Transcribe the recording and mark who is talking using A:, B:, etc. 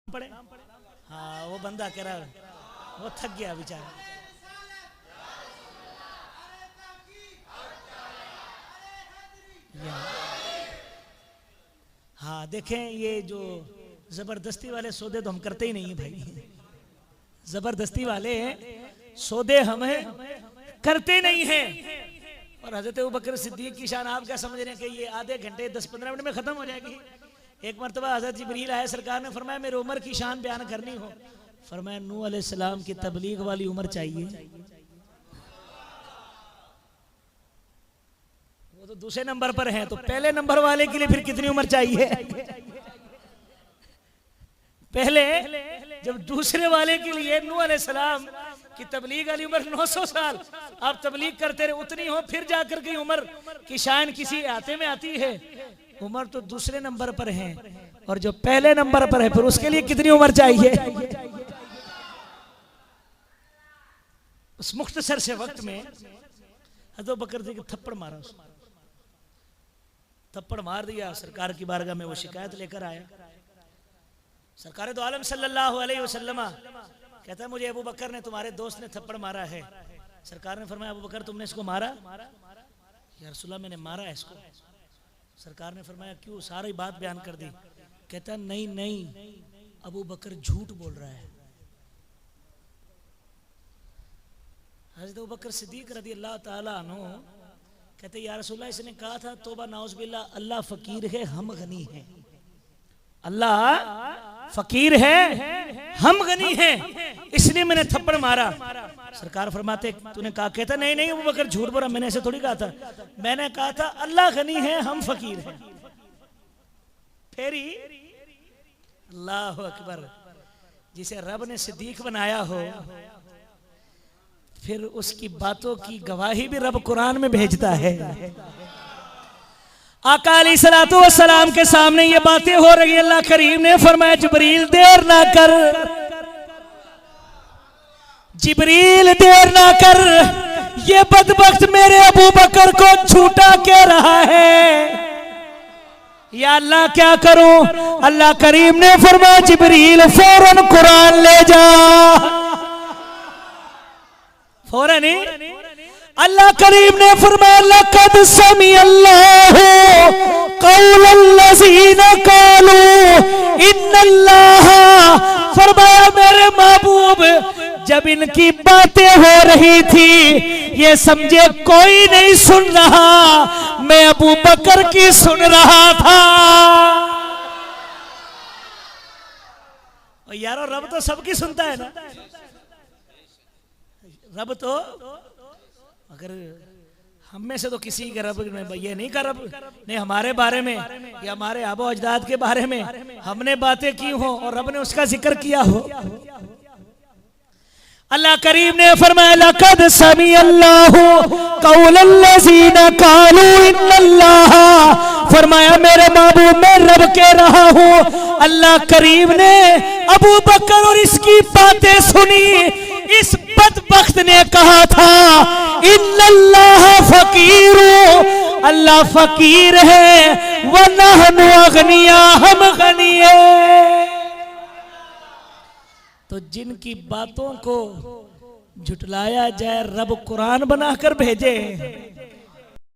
A: पड़े। हाँ वो बंदा कह रहा वो थक गया बेचारा। हाँ देखें ये जो जबरदस्ती वाले सौदे तो हम करते ही नहीं है भाई। जबरदस्ती वाले सौदे हमें करते नहीं हैं। और हजरत अबू बकर सिद्दीक की शान आप क्या समझ रहे हैं कि ये आधे घंटे 10-15 मिनट में खत्म हो जाएगी। एक मरतबा हजरत जिब्रील आए, सरकार ने फरमाया मेरी उम्र की शान बयान करनी हो, फरमाया नूह अलैहिस्सलाम की तबलीग वाली उम्र चाहिए। वो तो दूसरे नंबर पर हैं, तो पहले नंबर वाले के लिए फिर कितनी उम्र चाहिए? पहले जब दूसरे वाले के लिए नूह अलैहिस्सलाम की तबलीग वाली उम्र 900 साल आप तबलीग करते रहे उतनी हो, फिर जाकर के उम्र की शान किसी आते में आती है। उम्र तो दूसरे नंबर पर है और जो पहले नंबर पर है फिर उसके लिए कितनी उम्र चाहिए? उस मुख्तसर से वक्त में हज़रत बकर जी के थप्पड़ मारा, थप्पड़ मार दिया। सरकार की बारगाह में वो शिकायत लेकर आया। सरकार दो आलम सल्लल्लाहु अलैहि वसल्लम कहता है मुझे अबू बकर ने, तुम्हारे दोस्त ने थप्पड़ मारा है। सरकार ने फरमाया अबू बकर तुमने इसको मारा? या रसूलल्लाह मैंने मारा है इसको। सरकार ने फरमाया क्यों? सारी बात बयान कर दी। कहता नहीं नहीं अबू बकर झूठ बोल रहा है। हज़रत अबू बकर सिद्दीक रज़ी अल्लाह ताला अन्हु कहते या रसूलल्लाह इसने कहा था तौबा नाउज़ बिल्लाह अल्लाह फकीर है हम गनी हैं। अल्लाह फकीर है हम गनी हैं इसलिए मैंने थप्पड़ मारा। सरकार फरमाते तूने कहा? कहता नहीं नहीं अबू बकर झूठ बोला, मैंने ऐसे थोड़ी कहा था। मैंने कहा था अल्लाह गनी है हम फकीर हैं। फेरी अल्लाह अकबर। जिसे रब ने सिद्दीक बनाया हो फिर उसकी बातों की गवाही भी रब कुरान में भेजता है। आका अलैहिस्सलातु वस्सलाम के सामने ये बातें हो रही है, अल्लाह करीम ने फरमाया जिब्रील देर ना कर, जिब्रील देर ना कर, ये बदबख्त मेरे अबू बकर को झूठा कह रहा है। या अल्लाह क्या करूं? अल्लाह करीम ने फरमाया जिब्रील फौरन कुरान ले जा। फौरन ही अल्लाह करीम ने फरमाया लक़द समी अल्लाहु क़ौलल्लज़ीना क़ालू इन्नल्लाह। फरमाया मेरे महबूब जब इनकी बातें हो रही थी ये समझे कोई नहीं सुन रहा, मैं अबू बकर की सुन रहा था। और यारो रब तो सबकी सुनता है ना। रब तो अगर हम में से तो किसी के रब ने ये नहीं कर रब ने हमारे बारे में या हमारे आबो अजदाद के बारे में हमने बातें की हो और रब ने उसका जिक्र किया हो। अल्लाह करीम ने फरमाया लक़द समी अल्लाहु क़ौलल्लज़ीना क़ालू इन्नल्लाह। फरमाया मेरे महबूब मैं रब कह रहा हूँ। अल्लाह करीम ने अबू बकर और इसकी बातें सुनी। इस बदबख्त ने कहा था इन्नल्लाह फकीर, अल्लाह फकीर है व नहनु अगनिया हम गनी है। तो जिनकी बातों को झुटलाया जाए रब कुरान बनाकर भेजे।